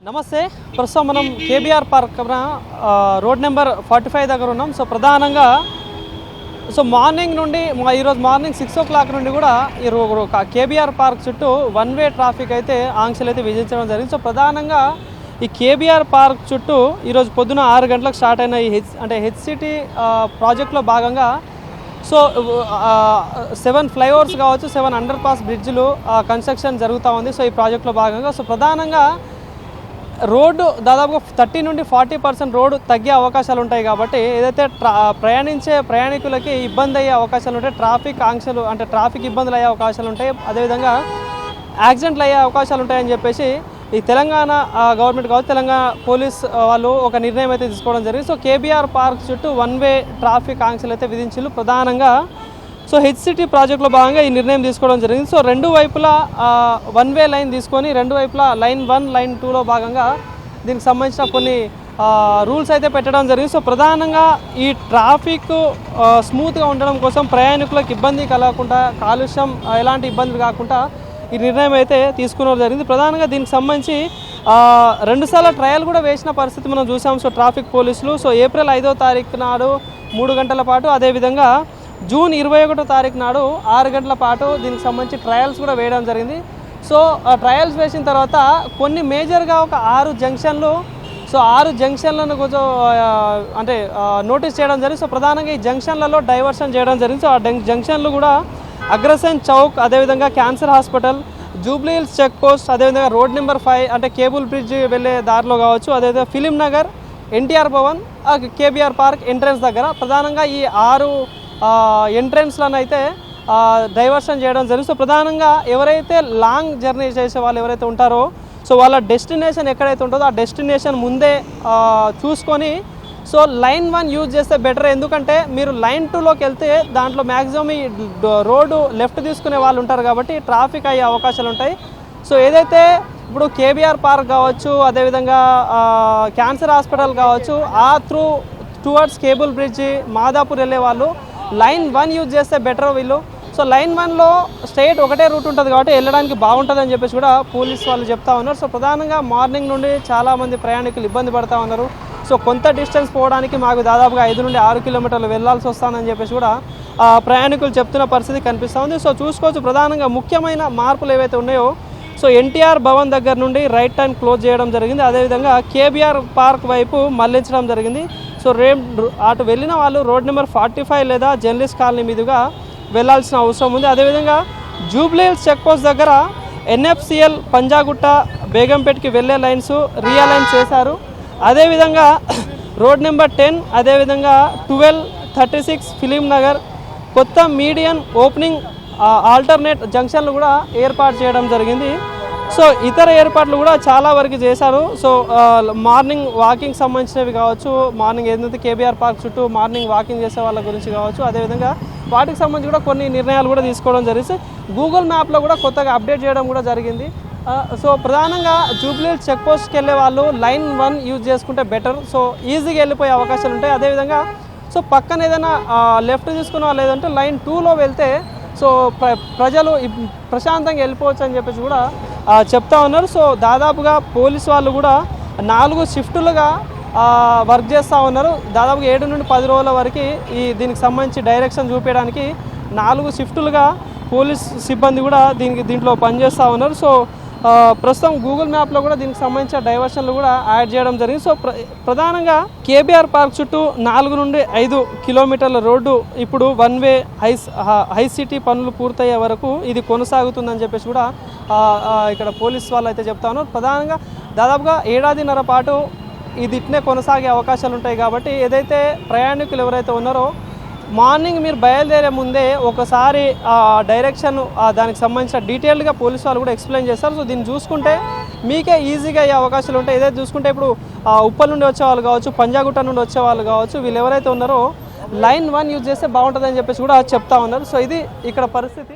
నమస్తే. ప్రస్తుతం మనం కేబీఆర్ పార్క్ రోడ్ నెంబర్ 45 దగ్గర ఉన్నాం. సో ప్రధానంగా మార్నింగ్ నుండి ఈరోజు మార్నింగ్ 6 o'clock నుండి కూడా ఈ కేబీఆర్ పార్క్ చుట్టూ వన్ వే ట్రాఫిక్ అయితే ఆంక్షలు అయితే విధించడం జరిగింది. సో ప్రధానంగా ఈ కేబీఆర్ పార్క్ చుట్టూ ఈరోజు పొద్దున 6 గంటలకు స్టార్ట్ అయిన ఈ హెచ్సిటీ ప్రాజెక్ట్లో భాగంగా 7 ఫ్లైఓవర్స్ కావచ్చు, 7 అండర్ పాస్ బ్రిడ్జ్లు కన్స్ట్రక్షన్ జరుగుతూ ఉంది. సో ఈ ప్రాజెక్ట్లో భాగంగా ప్రధానంగా రోడ్డు దాదాపుగా 30 నుండి 40% రోడ్డు తగ్గే అవకాశాలు ఉంటాయి. కాబట్టి ఏదైతే ప్రయాణించే ప్రయాణికులకి ఇబ్బంది అయ్యే అవకాశాలు ఉంటాయి, ట్రాఫిక్ ఆంక్షలు అంటే ట్రాఫిక్ ఇబ్బందులు అయ్యే అవకాశాలు ఉంటాయి, అదేవిధంగా యాక్సిడెంట్లు అయ్యే అవకాశాలు ఉంటాయని చెప్పేసి ఈ తెలంగాణ గవర్నమెంట్ కావచ్చు, తెలంగాణ పోలీస్ వాళ్ళు ఒక నిర్ణయం అయితే తీసుకోవడం జరిగింది. సో కేబీఆర్ పార్క్ చుట్టూ వన్ వే ట్రాఫిక్ ఆంక్షలు అయితే విధించారు. ప్రధానంగా హెచ్సిటీ ప్రాజెక్టులో భాగంగా ఈ నిర్ణయం తీసుకోవడం జరిగింది. సో రెండు వైపులా వన్ వే లైన్ తీసుకొని రెండు వైపులా లైన్ 1 లైన్ 2లో భాగంగా దీనికి సంబంధించిన కొన్ని రూల్స్ అయితే పెట్టడం జరిగింది. సో ప్రధానంగా ఈ ట్రాఫిక్ స్మూత్గా ఉండడం కోసం ప్రయాణికులకు ఇబ్బంది కలగకుండా, కాలుష్యం ఎలాంటి ఇబ్బందులు కాకుండా ఈ నిర్ణయం అయితే తీసుకోవడం జరిగింది. ప్రధానంగా దీనికి సంబంధించి 2 సార్లు ట్రయల్ కూడా వేసిన పరిస్థితి మనం చూసాం. సో ట్రాఫిక్ పోలీసులు ఏప్రిల్ 5వ తారీఖు నాడు 3 గంటల పాటు, అదేవిధంగా జూన్ 21వ తారీఖు నాడు 6 గంటల పాటు దీనికి సంబంధించి ట్రయల్స్ కూడా వేయడం జరిగింది. సో ట్రయల్స్ వేసిన తర్వాత కొన్ని మేజర్గా ఒక 6 జంక్షన్లు 6 జంక్షన్లను కొంచెం అంటే నోటీస్ చేయడం జరిగింది. సో ప్రధానంగా ఈ జంక్షన్లలో డైవర్షన్ చేయడం జరిగింది. సో ఆ జంక్షన్లు కూడా అగ్రసెన్ చౌక్, అదేవిధంగా cancer hospital, Jubilee Hills check post, అదేవిధంగా రోడ్ నెంబర్ 5 అంటే కేబుల్ బ్రిడ్జ్ వెళ్ళే దారిలో కావచ్చు, అదేవిధంగా ఫిలిం నగర్, ఎన్టీఆర్ భవన్, కేబీఆర్ పార్క్ ఎంట్రన్స్ దగ్గర ప్రధానంగా ఈ 6 ఎంట్రన్స్లను అయితే డైవర్షన్ చేయడం జరిగింది. సో ప్రధానంగా ఎవరైతే లాంగ్ జర్నీ చేసే వాళ్ళు ఎవరైతే ఉంటారో వాళ్ళ డెస్టినేషన్ ఎక్కడైతే ఉంటుందో ఆ డెస్టినేషన్ ముందే చూసుకొని లైన్ 1 యూజ్ చేస్తే బెటర్. ఎందుకంటే మీరు లైన్ 2లోకి వెళ్తే దాంట్లో మ్యాక్సిమం ఈ రోడ్డు లెఫ్ట్ తీసుకునే వాళ్ళు ఉంటారు కాబట్టి ట్రాఫిక్ అయ్యే అవకాశాలు ఉంటాయి. సో ఏదైతే ఇప్పుడు కేబీఆర్ పార్క్ కావచ్చు, అదేవిధంగా క్యాన్సర్ హాస్పిటల్ కావచ్చు, టువర్డ్స్ కేబుల్ బ్రిడ్జి, మాదాపూర్ వెళ్ళే వాళ్ళు లైన్ 1 యూజ్ చేస్తే బెటర్ వీళ్ళు. సో లైన్ 1లో స్ట్రైట్ ఒకటే రూట్ ఉంటుంది కాబట్టి వెళ్ళడానికి బాగుంటుంది అని చెప్పేసి కూడా పోలీస్ వాళ్ళు చెప్తా ఉన్నారు. సో ప్రధానంగా మార్నింగ్ నుండి చాలామంది ప్రయాణికులు ఇబ్బంది పడుతూ ఉన్నారు. సో కొంత డిస్టెన్స్ పోవడానికి మాకు దాదాపుగా 5 నుండి 6 కిలోమీటర్లు వెళ్లాల్సి వస్తుందని చెప్పేసి కూడా ప్రయాణికులు చెప్తున్న పరిస్థితి కనిపిస్తూ ఉంది. సో చూసుకోవచ్చు ప్రధానంగా ముఖ్యమైన మార్పులు ఏవైతే ఉన్నాయో ఎన్టీఆర్ భవన్ దగ్గర నుండి రైట్ టైం క్లోజ్ చేయడం జరిగింది. అదేవిధంగా కేబీఆర్ పార్క్ వైపు మళ్లించడం జరిగింది. సో అటు వెళ్ళిన వాళ్ళు రోడ్ నెంబర్ 45 లేదా జర్నలిస్ట్ కాలనీ మీదుగా వెళ్లాల్సిన అవసరం ఉంది. అదేవిధంగా జూబ్లీ హిల్స్ చెక్ పోస్ట్ దగ్గర ఎన్ఎఫ్సిఎల్, పంజాగుట్ట, బేగంపేట్కి వెళ్ళే లైన్స్ రియలైన్ చేశారు. అదేవిధంగా రోడ్ నెంబర్ 10, అదేవిధంగా 12, 36 ఫిలిం నగర్ కొత్త మీడియన్ ఓపెనింగ్ ఆల్టర్నేట్ జంక్షన్లు కూడా ఏర్పాటు చేయడం జరిగింది. సో ఇతర ఏర్పాట్లు కూడా చాలా వరకు చేశారు. సో మార్నింగ్ వాకింగ్ సంబంధించినవి కావచ్చు, మార్నింగ్ ఏదైతే కేబీఆర్ పార్క్ చుట్టూ మార్నింగ్ వాకింగ్ చేసే వాళ్ళ గురించి కావచ్చు, అదేవిధంగా వాటికి సంబంధించి కూడా కొన్ని నిర్ణయాలు కూడా తీసుకోవడం జరిగింది. గూగుల్ మ్యాప్లో కూడా కొత్తగా అప్డేట్ చేయడం కూడా జరిగింది. సో ప్రధానంగా జూబ్లీ హిల్స్ చెక్ పోస్ట్కి వెళ్ళే వాళ్ళు లైన్ 1 యూజ్ చేసుకుంటే బెటర్. సో ఈజీగా వెళ్ళిపోయే అవకాశాలు ఉంటాయి. అదేవిధంగా పక్కన ఏదైనా లెఫ్ట్ తీసుకున్న వాళ్ళు లేదంటే లైన్ 2లో వెళ్తే ప్రజలు ప్రశాంతంగా వెళ్ళిపోవచ్చు అని చెప్పేసి కూడా చెప్తా ఉన్నారు. సో దాదాపుగా పోలీసు వాళ్ళు కూడా 4 షిఫ్టులుగా వర్క్ చేస్తూ ఉన్నారు. దాదాపుగా 7 నుండి 10 రోజుల వరకు దీనికి సంబంధించి డైరెక్షన్ చూపించడానికి 4 షిఫ్టులుగా పోలీస్ సిబ్బంది కూడా దీంట్లో పనిచేస్తూ ఉన్నారు. సో ప్రస్తుతం గూగుల్ మ్యాప్లో కూడా దీనికి సంబంధించిన డైవర్షన్లు కూడా యాడ్ చేయడం జరిగింది. సో ప్రధానంగా కేబీఆర్ పార్క్ చుట్టూ 4 నుండి 5 కిలోమీటర్ల రోడ్డు ఇప్పుడు వన్ వే హైసిటీ పనులు పూర్తయ్యే వరకు ఇది కొనసాగుతుందని చెప్పేసి కూడా ఇక్కడ పోలీస్ వాళ్ళు అయితే చెప్తా ఉన్నారు. ప్రధానంగా దాదాపుగా 1.5 ఏడాదిన్నర పాటు ఇది ఇట్నే కొనసాగే అవకాశాలు ఉంటాయి. కాబట్టి ఏదైతే ప్రయాణికులు ఎవరైతే ఉన్నారో మార్నింగ్ మీరు బయలుదేరే ముందే ఒకసారి డైరెక్షన్ దానికి సంబంధించిన డీటెయిల్డ్గా పోలీసు వాళ్ళు కూడా ఎక్స్ప్లెయిన్ చేస్తారు. సో దీన్ని చూసుకుంటే మీకే ఈజీగా అయ్యే అవకాశాలు ఉంటాయి. ఏదైతే చూసుకుంటే ఇప్పుడు ఉప్పల్ నుండి వచ్చేవాళ్ళు కావచ్చు, పంజాగుట్ట నుండి వచ్చేవాళ్ళు కావచ్చు, వీళ్ళు ఎవరైతే ఉన్నారో లైన్ 1 యూజ్ చేస్తే బాగుంటుందని చెప్పేసి కూడా చెప్తా ఉన్నారు. సో ఇది ఇక్కడ పరిస్థితి.